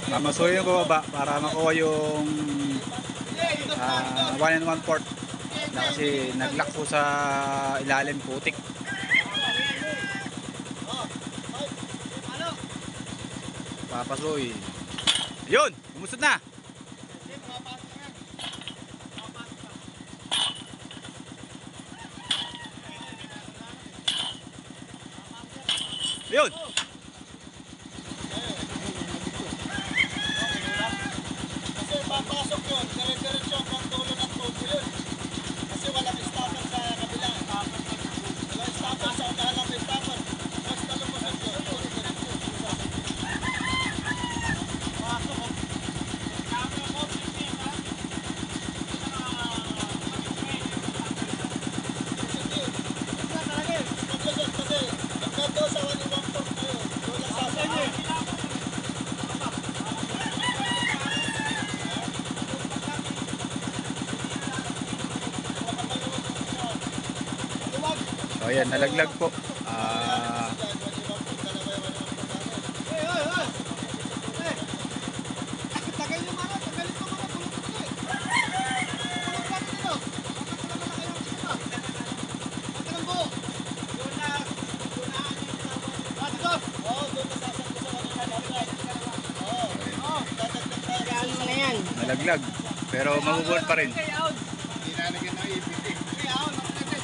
Mamasuhin ko ba para makuha yung 1 and 1/4 na kasi naglock po sa ilalim, putik. Papasuhin. Yun, umusod na. Yun. Kasi papasok yun, dire-diretso ang dulo ng tubo yun. Kasi walang stopper sa kabila. Walang stopper sa unahan lang may stopper. Basta lumusot yun, dire-diretso. Pasok ko. Sa wali wampor kayo, wala sasakay. So ayan, nalaglag po. Nalaglag, pero mabubuhat pa rin. Dinalagyan ng ipit eh. Dinalagyan ng ipit.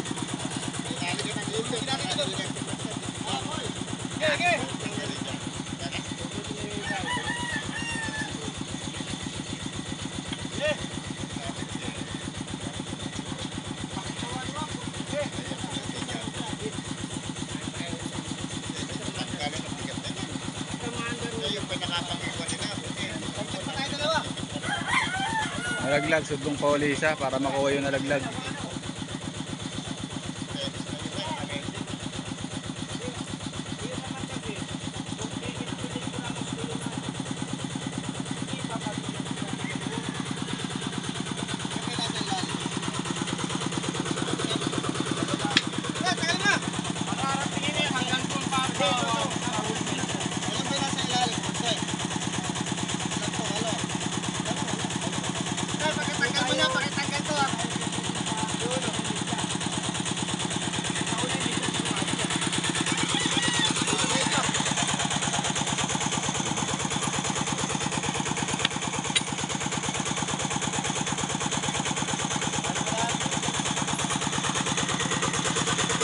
Nalaglag, sudlong paulisa para makuha yung nalaglag.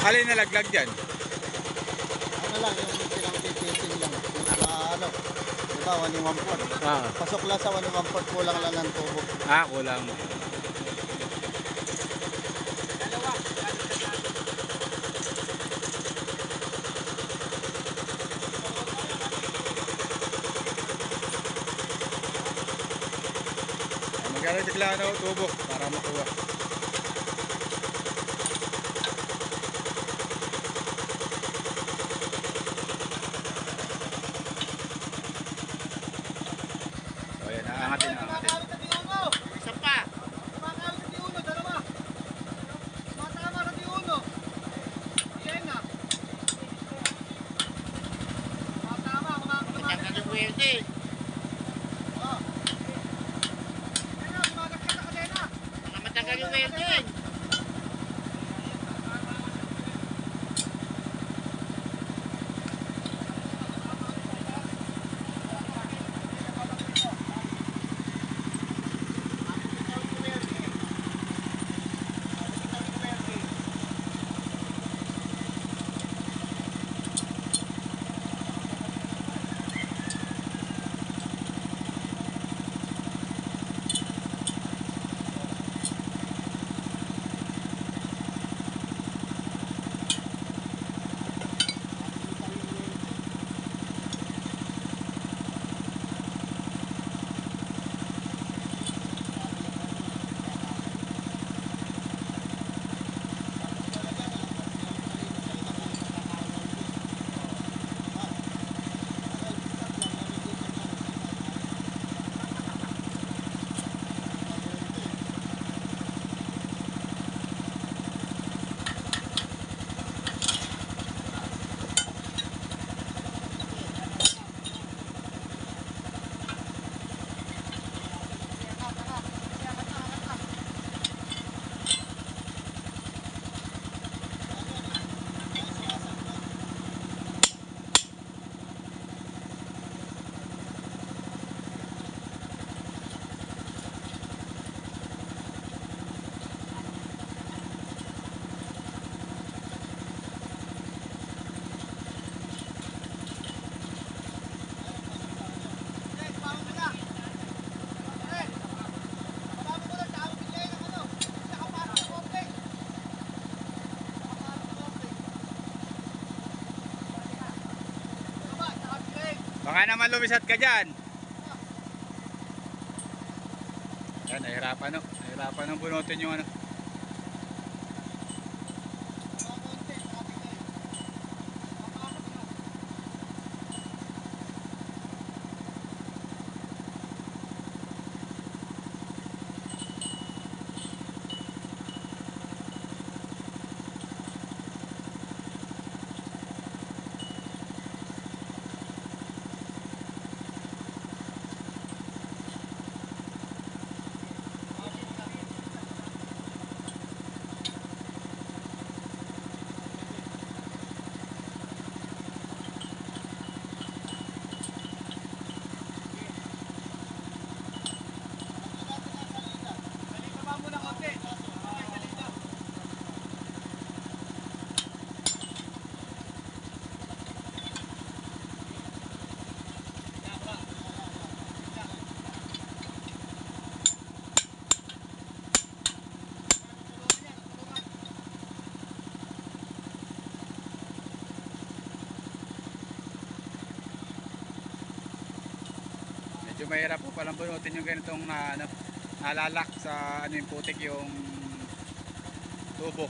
Alin nalaglag dyan? Ano lang, yung pinang-titin lang. Ano, diba, 1 and 1/4. Pasok lang sa 1 and 1/4, kulang lang ng tubo. Kulang. Magkano bigla na tubo para makuha. Angatin na, angatin. Isa pa. Matanggal yung welde. Matanggal yung welde. Baka naman lumisat ka dyan. Yan, nahirapan no. Nahirapan nung bunutin yung ano. Medyo mahirap po palang bunutin yung ganitong na, ano, nalalak sa ano yung putik yung tubo.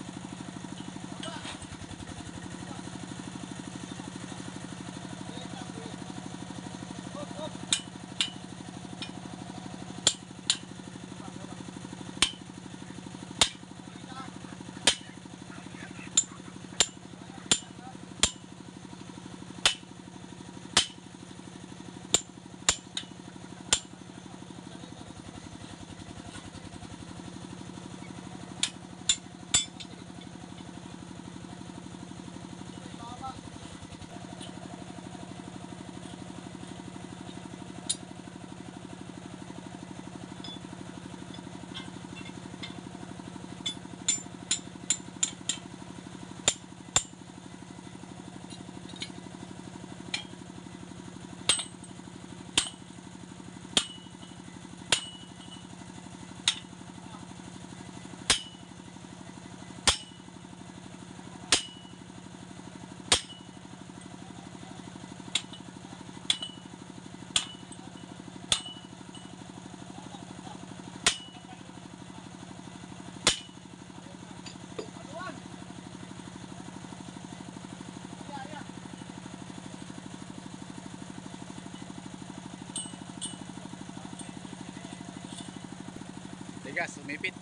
Tigas, umipit.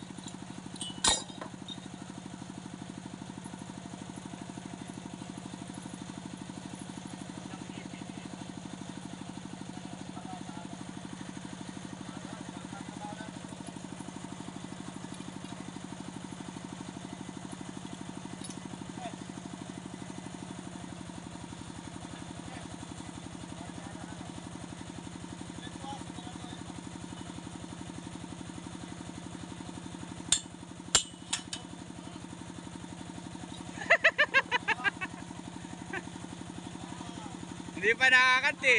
Hindi pa nakakanti.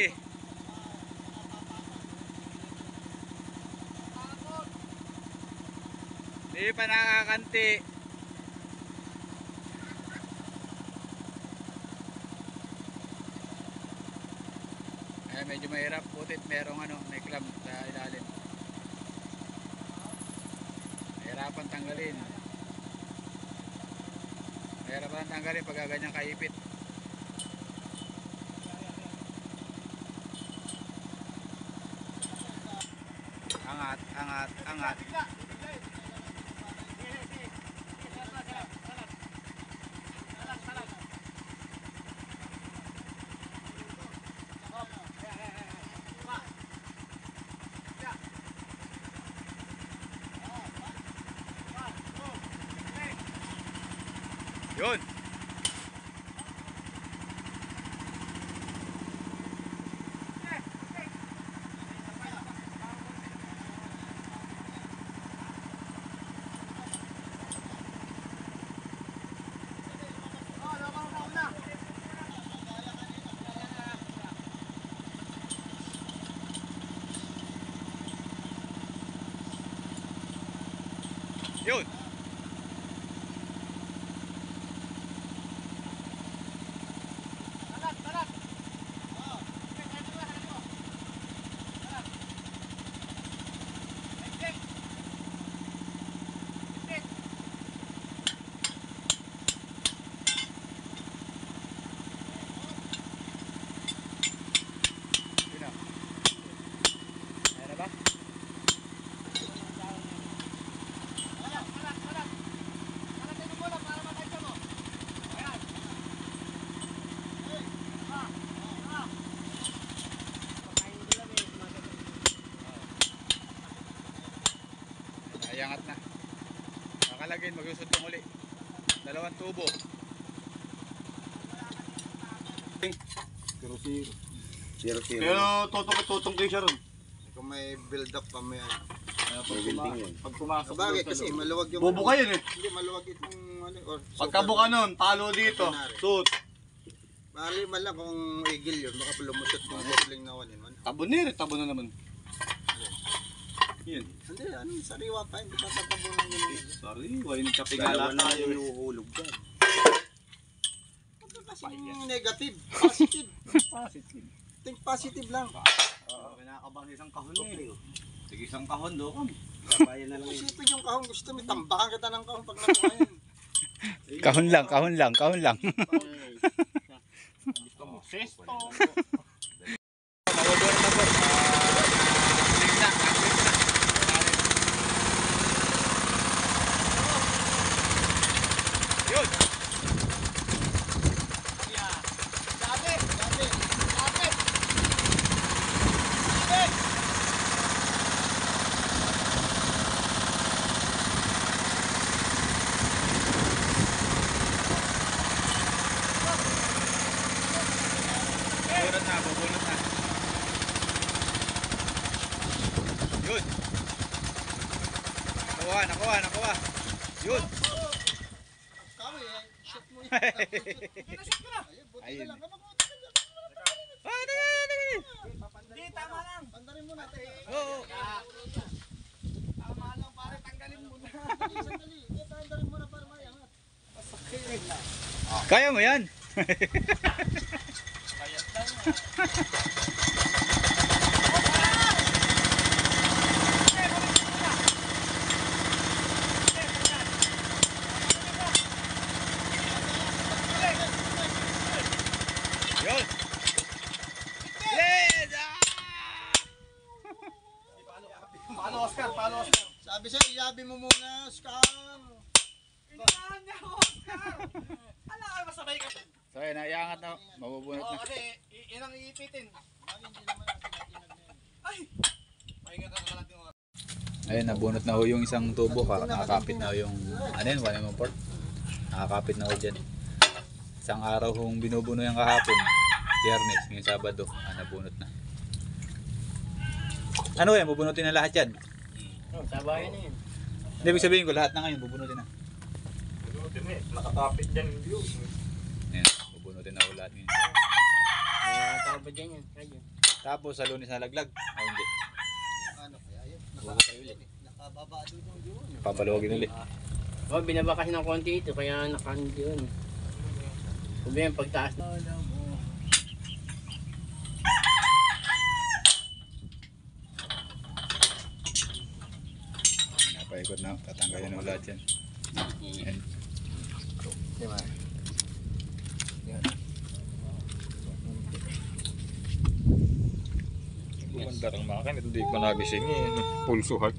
Hindi pa nakakanti. Ay, medyo mahirap putit, merong ano, may clamp sa ilalim. Mahirapan tanggalin. Mahirapan tanggalin pag ganyan kaipit. Angat, angat, angat. Yun. Yun. tubo. Zero. Pero tutong kayo siya ron. Kung may build up pa may Pag pumasok Bagay doon sa kasi loob. maluwag yung Bubuka yun eh. Hindi maluwag itong ano or Pagkabuka nun, talo dito. Tut. Mali man lang kung igil yun, baka lumusot kung bowling na one in one. Tabo na naman. Yan. Hindi, ano, sariwa pa, hindi pa tatabo ng ganun. Sorry, wala nagkapingala tayo. Inuhulog dyan. Ito kasi negative, positive. Positive. Think positive lang. Kinakabang isang kahon eh. Sige isang kahon do kami. Kabayan na lang Kung yun. isipin yung kahong gusto mo, tambakan kita ng kahong pag nakuha yan. Kahon lang, kahon lang, kahon lang. Sesto. Mababor na po. Yun. Dati. Bubunot na. Yun. Nakuha. Yun. Kami eh, shoot mo yun. Ayun, buti Ayun. na lang. Hindi, tama lang. Pandarin mo natin. Oo. Tama lang pare, tanggalin mo na. Sandali. Pandarin mo na para mayangat. Kaya mo yan. Yun. Yes! Paano Oscar? Sabi sa'yo, ilabi mo muna, Oscar. Inahan niya Oscar. Ala ka masabay ka. So yun, naiangat na. Mabubunot Oo na. kasi inang iipitin. Ay, hindi naman natin natinag na yan. Ay! Pahinga ka natin mga. Ayun, nabunot na ho yung isang tubo. Nakakapit na ho yung, ano yun, 1mm. Nakakapit na ho dyan. Isang araw hong binubuno yung kahapon. Biyernes, ngayong Sabado. Nabunot na. Ano yan? Bubunutin na lahat yan? Sabayan na yun. Hindi, ibig sabihin ko, lahat na ngayon, bubunutin na. Nakakapit dyan yung view. Ayan, bubunutin na ho lahat ngayon. Tawad dyan yan. Ayun. Tapos sa Lunes na laglag. O hindi, Ano kaya yun? bubukay ulit. Nakababa doon yung yun. Papaluwagin ulit. Oh, binaba kasi ng konti ito kaya nakandi yun. Sabi yan, pagtaas na. Napaikot na, tatanggalin na ho lahat yan. Ayan. Diba? Gumanda ang makin, hindi ko nagising eh. Pulsuhan.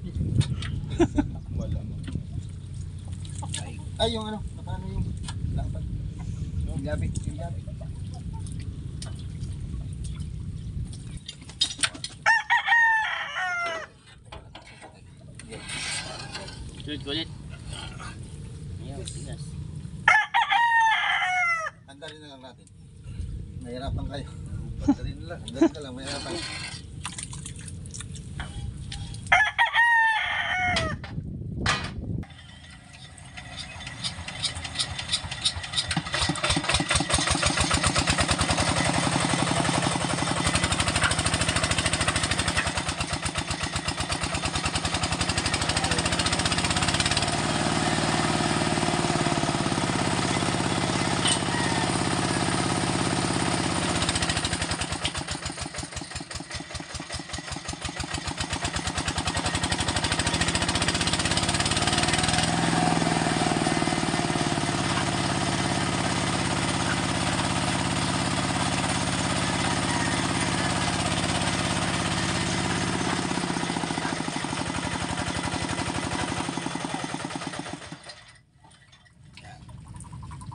Ay, yung ano, paano yung lapat? Yung gabi. Sulit. Ayan, tigas. Andalin na lang natin. Mahirapan kayo. Andalin na lang, mahirapan.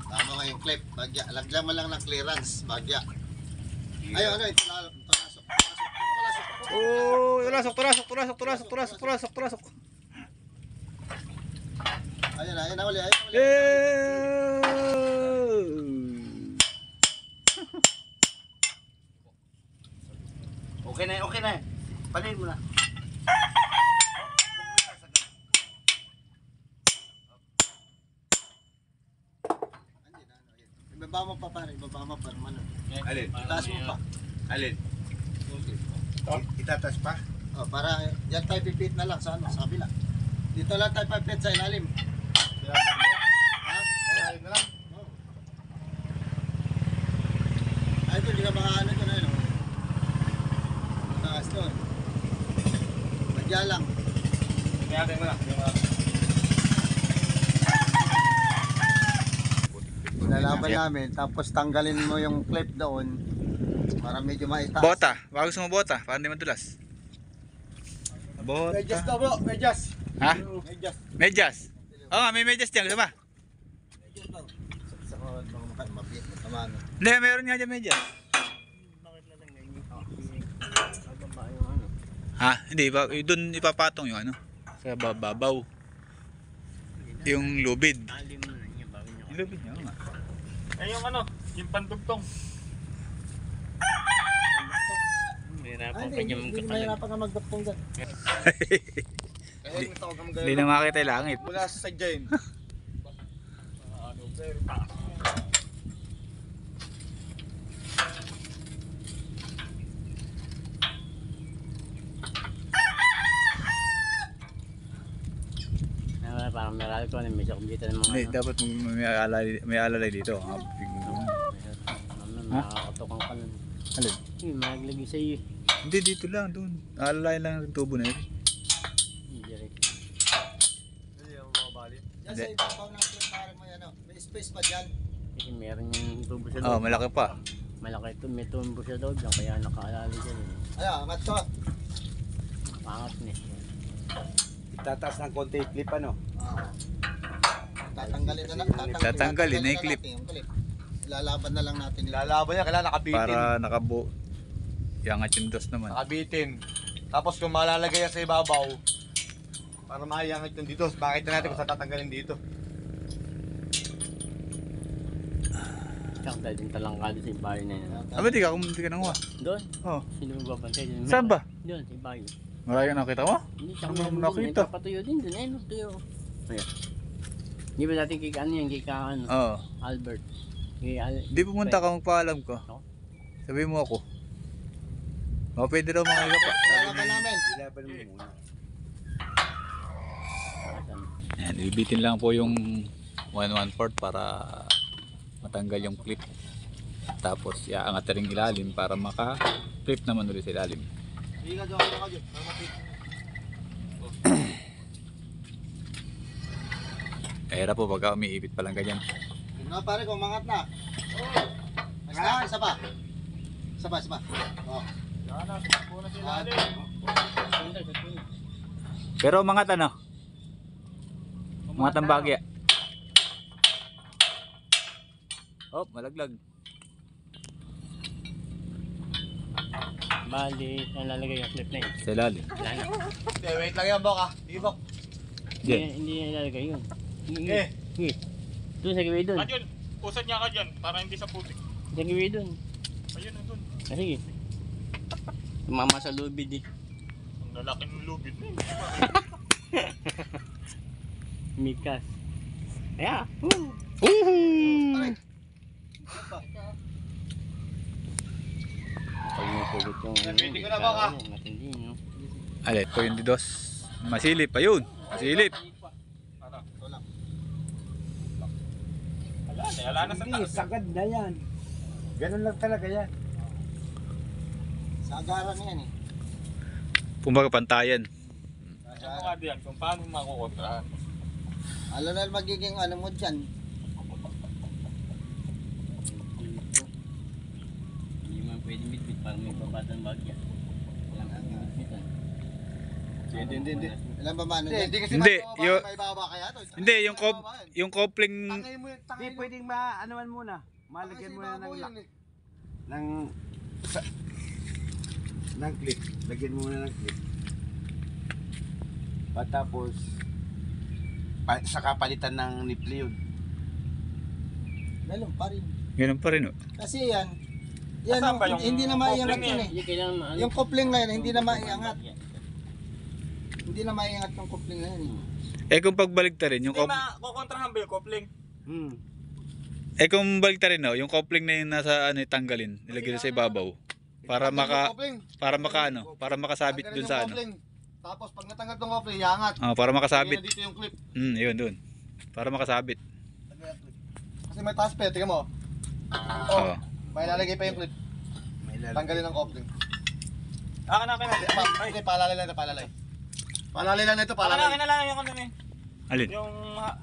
Tama nga yung clip. Bagya. Lagyan mo lang ng clearance. Bagya. Ayun, ano, tulasok. Oh, turasok. Ayun na, uli. Eh! Okay na, okay na. Palin mo na. Ibaba mo pa pare, ibaba mo pa naman. Alin? Itaas mo pa. Alin? Itataas pa? Oh, para diyan tayo pipit na lang sa ano, sa kabila. Dito lang tayo pipit sa ilalim. Ha? Ilalim na lang. Oh. Ay, ito, hindi ka makaano ito na yun. Oh. Taas doon. Madya lang. Tingnan mo lang. Nalaban namin, tapos tanggalin mo yung clip doon para medyo maitaas. Bota. Baka gusto mo bota. Para hindi madulas. Bota. Medyas daw bro, medyas. Ha? Medyas. Medyas. Oo nga, may medyas dyan. Gusto ba? Medyas daw. Sa kawan baka mapit mo tamaan. Hindi, meron nga dyan medyas. Bakit na lang ganyan? Bababa yung ano. Ha? Hindi. Doon ipapatong yung ano. Sa babaw. Yung lubid. Alim mo na niya bago niya. Yung lubid niya. Oo nga. Eh yung ano, yung pandugtong. Mahirapan pa niya Hindi magkatalag. mahirapan ka magdaktong dyan. Hindi na makita yung langit. Mula sa sadya yun. Parang meral ko na may sakit dito ng mga Hindi, dapat may alalay dito. ano, nakakatokan ka nun. Alin? Hindi, maglagay sa iyo. Hindi, dito lang. Doon. Alalay lang yung tubo na yun. Hindi rin. Yan sa ibabaw ng clip pare mo yan. May space pa dyan. Kasi meron yung tubo sa Oo, loob. malaki pa. Malaki ito, may tumbo sa loob lang kaya nakaalala dyan. Ayan, angat to. Pangat niya. Tataas ng konti yung clip ano? Tatanggalin na lang. Tatanggalin na yung clip. Ilalaban na lang natin. Lalaban niya, kailangan nakabitin. Para nakabu... Yangat yung dos naman. Nakabitin. Tapos kung malalagay yan sa ibabaw, para maiangat yung dito, bakit na natin kung saan tatanggalin dito? Tsaka dahil yung talangkado sa bayo na yun. Aba, di ka nanguha. Doon? Oo. Sino magbabantay doon? Saan ba? Doon, sa bayo. Marami ka nakita mo? Hindi, tsaka Ano meron mo doon. May nakita? papatuyo din doon. Ayun, tuyo. Ayan. Di ba natin kay ano yan, kay ano, Oo. Albert. Di pumunta ka magpaalam ko. No? Sabi mo ako. Baka pwede raw makita pa. Ilalaban namin. Ilaban mo muna. Ayan, ibitin lang po yung 1/4 para matanggal yung clip. Tapos iaangat na rin ilalim para maka-clip naman ulit sa ilalim. Hindi ka dyan, ka dyan. Para mapit. Kaya po pagka umiipit pa lang ganyan. Yun na pare, kumangat na. Mas na, isa pa. Isa pa, isa pa. Oh. Pero mga ano? Mga tambagya. Oh, malaglag. Bali, nalalagay yung clip na yun. Sa ilalim. Wala na. Okay, wait lang yan, Bok ah. Sige, Bok. Diyan. Hindi na ilalagay yun. Eh. Sige. Doon sa gawin doon. Ayun, usad niya ka dyan para hindi sa putik. Sa gawin doon. Ayun, nandun. Ah, sige. Tumama sa lubid eh. Ang lalaki ng lubid na yun. Mikas. Ayan. Pag napugot yung Pwede ko na, Bok ah. matindi, no? Alay, po yung didos. Masilip, ayun. Masilip. Wala na sa taas. Sagad na yan. Ganun lang talaga yan. Sa agaran yan eh. Kumbaga pantayan. Ano nga diyan, kung paano makukontrahan. Alam na magiging ano mo dyan. Hindi man pwede bitbit para may babatan bagya. Walang pwede bitbitan. Hindi. Ilan ba ba ano dyan? Hindi kasi Hindi, May baba kaya to. Hindi, yung kopling Tangay mo yun. Hindi pwedeng maanuan muna. Malagyan mo na ng clip. Lagyan mo muna ng clip. Tapos saka palitan ng nipple yun. Ganun pa rin. ganun pa rin. Oh. Kasi yan, Yan, Saan ba yung hindi na maiangat coupling yun eh. Hindi kailangan maano. Yung coupling na yun, hindi na maiangat. Hindi na maiangat yung coupling na yun eh. Kung pagbalik ta rin, yung Hindi kukontrahan ba yung coupling? kung balik ta rin, no, yung coupling na yung nasa ano, tanggalin, nilagay na sa ibabaw. Para para makasabit dun sa ano. Tapos pag natanggal tong coupling, iangat. Para makasabit. Dito yung clip. Yun dun. Para makasabit. Kasi may taas pa, tingnan mo. Oo. May lalagay pa yung clip. Tanggalin ang coupling. Akin na. Hindi, palalay lang ito, palalay. Palalay lang ito, Akin palalay. na lang yung ano eh. Alin? Yung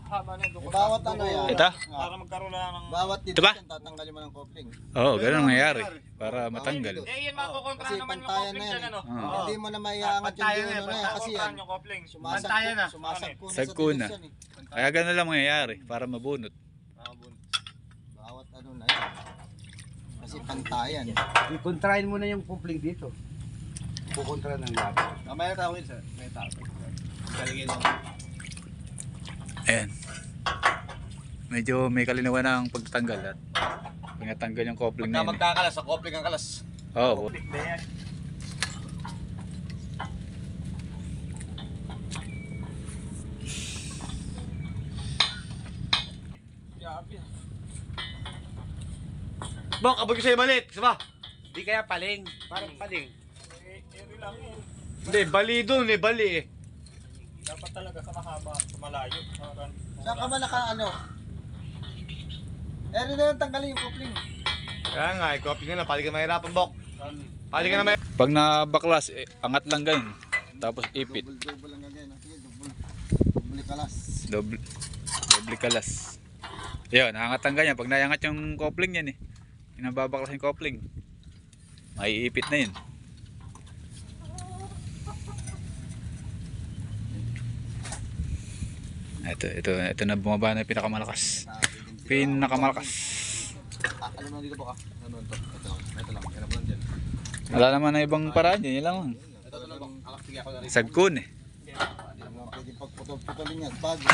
haba na doon. Bawat ano yan. Ito? Para magkaroon lang ng... Bawat dito Diba? yan, tatanggalin mo ng coupling. Oo, ganun ang nangyayari. Para matanggal. Eh, yun makukontrahan Kasi naman yung pantayan coupling na yan dyan, ano? Oo. Hindi mo na maiangat yung Pantayan dulo na, na yan. Kasi yan, yung coupling. Pantayan na. sumasagko na sa Sagko na. direksyon eh. Kaya ganun lang mangyayari. Para mabunot. Bawat ano na yan. Kasi pantayan. Ikontrahin mo na yung coupling dito. Kukontra ng lahat. Mamaya na tawagin, sir. May tao. Galigin mo. Ayan. Medyo may kalinawan ang pagtatanggal at pinatanggal yung coupling na yun. Magkakalas, sa coupling ang kalas. Oo. Bok, abot ko sa'yo malit. Isa ba? Di kaya paling. Parang paling. Hindi, bali doon eh, bali eh. Dapat talaga sa mahaba, sa malayo. Saan ka ba naka ano? Eri na lang tanggalin yung coupling. Kaya nga, coupling na lang. Pali ka mahirapan, Bok. Pali ka na may... Pag nabaklas, angat lang ganun. Tapos ipit. Double lang gagawin. Sige, double kalas. Doble kalas. Yun, angat lang ganyan. Pag naangat yung coupling yan eh. Pinababaklas yung coupling. Maiipit na yun. Ito na bumaba na yung pinakamalakas. Pinakamalakas. Alam mo dito, Bok ah. Ano ito? Ito lang. Kaya mo lang dyan. Wala naman na ibang paraan yun. Yun lang. Ito lang, Bok. Sige ako na rin. Sagkun eh. Hindi mo pwede pagputol-putulin yan. Bago.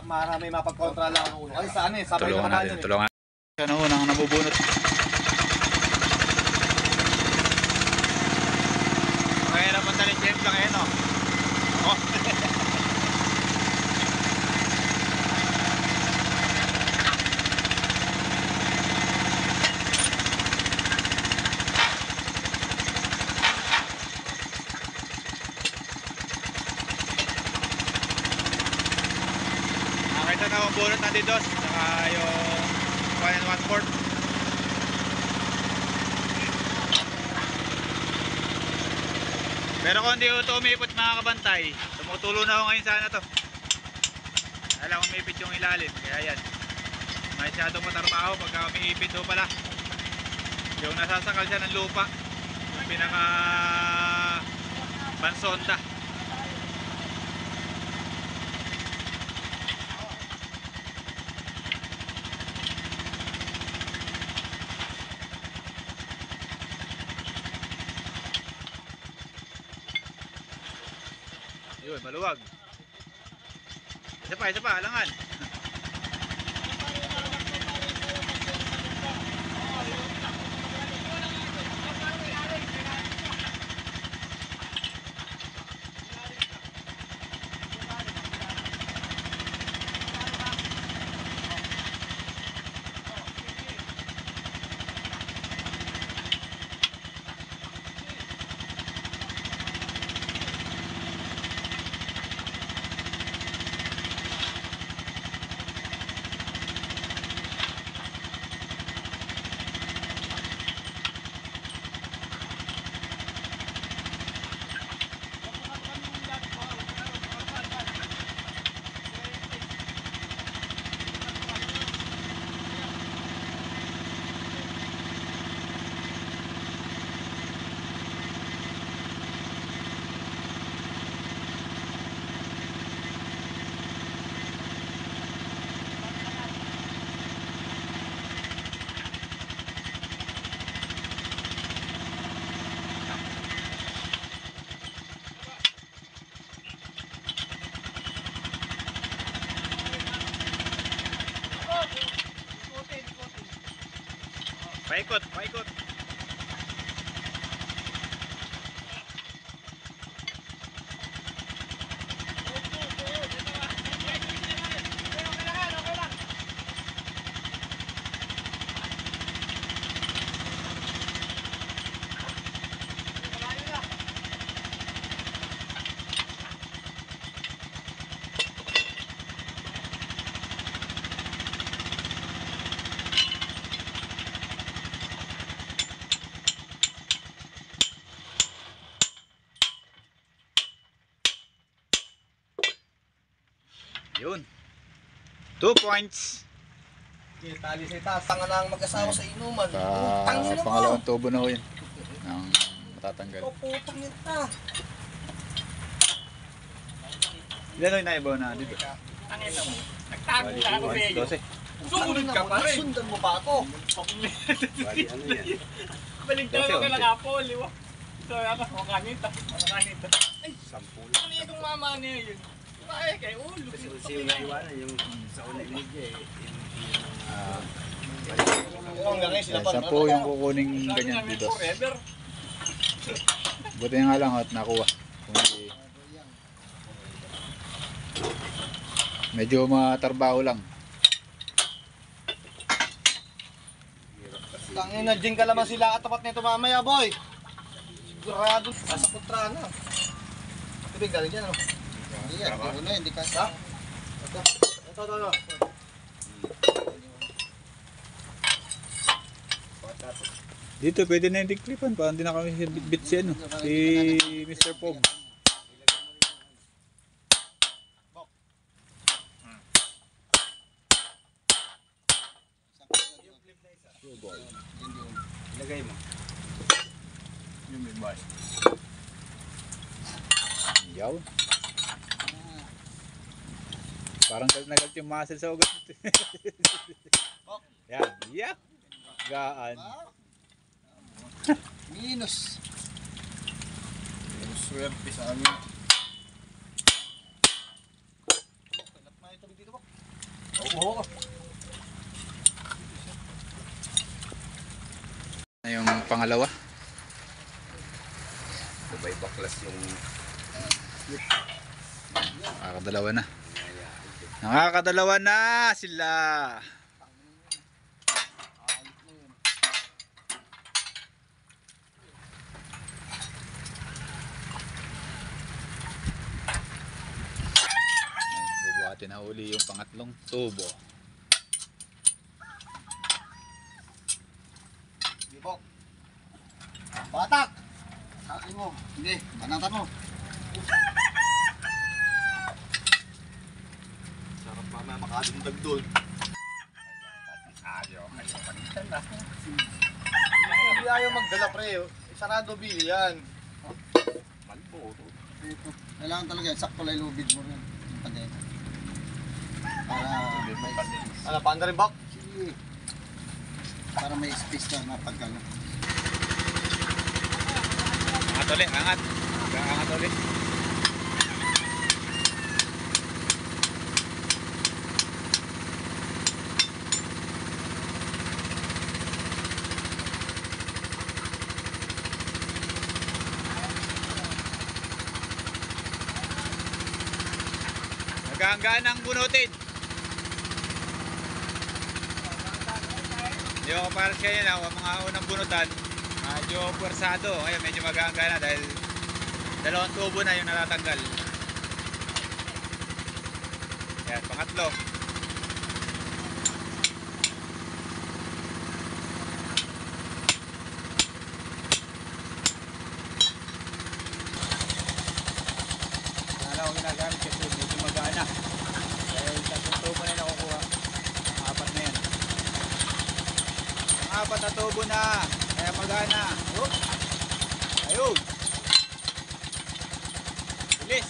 Para may mapag-control lang ako ulo. Kasi sa ano eh, sabay Tulungan na natin. Tulungan. Ano unang nabubunot. Kaya naman na rin James lang eh, no? Oh. Nakita na mabunot natin dos. Saka yung 1 1/4. Pero kung hindi ito umipot mga kabantay, tumutulo na ako ngayon sana to. Alam kong umipit yung ilalim, kaya yan. Masyadong matarbaho pagka umiipit do pala. Yung nasasakal siya ng lupa, yung pinaka pansonda. Yun, maluwag. Isa pa, alangan. Paikot, paikot. Yun. 2 points. Tali sa itaas. Tanga na ang mag-asawa sa inuman. Pangalawang tubo na ho yun. Ang matatanggal. Puputong yun ta. Ilan ho yung naibaw na dito? Nagtago ka ako, Beyo. 12. Sumunod ka pa rin. Sundan mo pa ako. Bali, ano yan? Baligtad ka lang ako, liwa. So, ano, kanita. Ay, 10. ano yung mama niya yun? Ay, kay ulo. Kasi siya yung naiwanan, yung sa una imidya eh. Hanggang ngayon sila pa. 10 yung kukuning ganyan dito. Forever. Buti nga lang at nakuha. Kung hindi, medyo matarbaho lang. Tangin na, dyan ka naman sila katapat nito mamaya, boy. Sigurado. Nasa kontra na. Tubig, galing dyan, ano? Hindi yan, hindi na, hindi kasi. Ha? Ito. Dito pwede na yung diklipan pa. Hindi na kami bit si ano. Si Mr. Pog. Ilagay mo. Yung may bus. Yaw. Parang galit yung muscle sa ugat. Yan. Yeah. Gaan. Minus. Swerte sa amin. Kalat na ito dito, bok. Oo. Yung pangalawa. Sabay baklas yung Nakakadalawa na. Nakakadalawa na sila. Bubuhatin na uli yung pangatlong tubo. Hindi, bok. Batak! Sakin mo. Hindi, banatan mo. Sarap mamaya makadagdag doon. Hindi ayaw magdala, pre. Sarado bili yan. malbo. Kailangan talaga yan, sakto lang lubid mo rin. Yung kadena. Para may space. Ano, paanda rin, bok? Sige. Para may space ka na pagkano. Angat ulit, angat. Angat ulit. Nagahanggaan ang bunutin. Yung pares kayo na, mga unang bunutan, medyo puwersado. Ngayon, medyo magahanggaan na dahil dalawang tubo na yung natatanggal. Yan, pangatlo. Wala akong ginagamit kasi medyo magana. Dahil tatlong tubo na yung nakukuha. Ang apat na yan. Ang apat na tubo na. Kaya magana. Oh. Ayun. Bilis.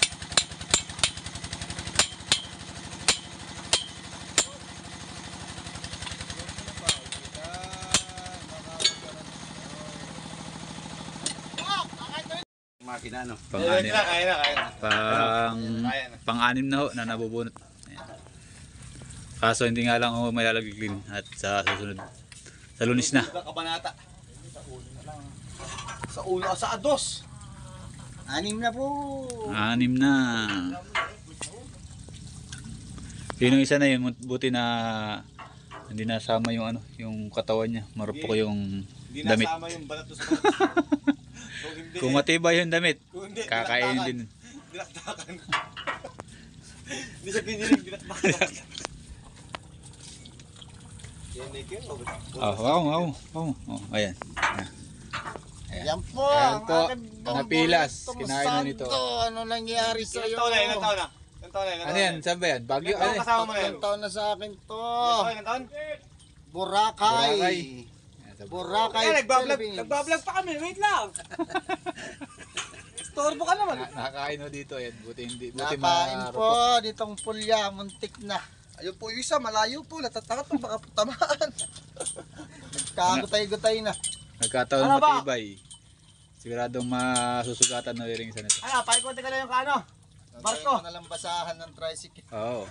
Makina, no? Pang-anim. Kaya na. Pang-anim na ho na nabubunot. Ayan. Kaso hindi nga lang ako may lalagay clean at sa susunod Sa Lunes na. Kabanata. Sa ulo, sa ados. 6 na po. 6 na. Yung isa na yun, buti na hindi nasama yung ano, yung katawan niya. Marupok yung Hindi damit. nasama yung balat doon sa balat. Kung hindi, Kung matibay yung damit, kung hindi, kakain din. dinakdakan. Hindi sa pinilig, dinakdakan. Yan, Nick, yun. Wow. Oh, ayan. Yan po. Ayan po, ang aking napilas. paborito Kinain na santo. nito. Ano nangyari sa iyo? Ilang taon na? Ano yan? Saan ba yan? Bagyo? Ilang taon Ano? kasama mo na yan? Ilang taon na sa akin to. Ilang taon? Boracay. Boracay. Boracay. Kaya Philippines. nagbablog pa kami, wait lang. Storbo ka naman. Nakakain mo dito yan. Buti Nakain marupok. po ditong pulya, muntik na. Ayun po yung isa, malayo po, natatakot po, baka tamaan. Nagkagutay-gutay na. Nagkataon Ano ba? matibay. Siguradong masusugatan na rin isa nito. Ano, paikot ka lang yung kano? Barko. Barko. Na lang basahan ng tricycle. Oo.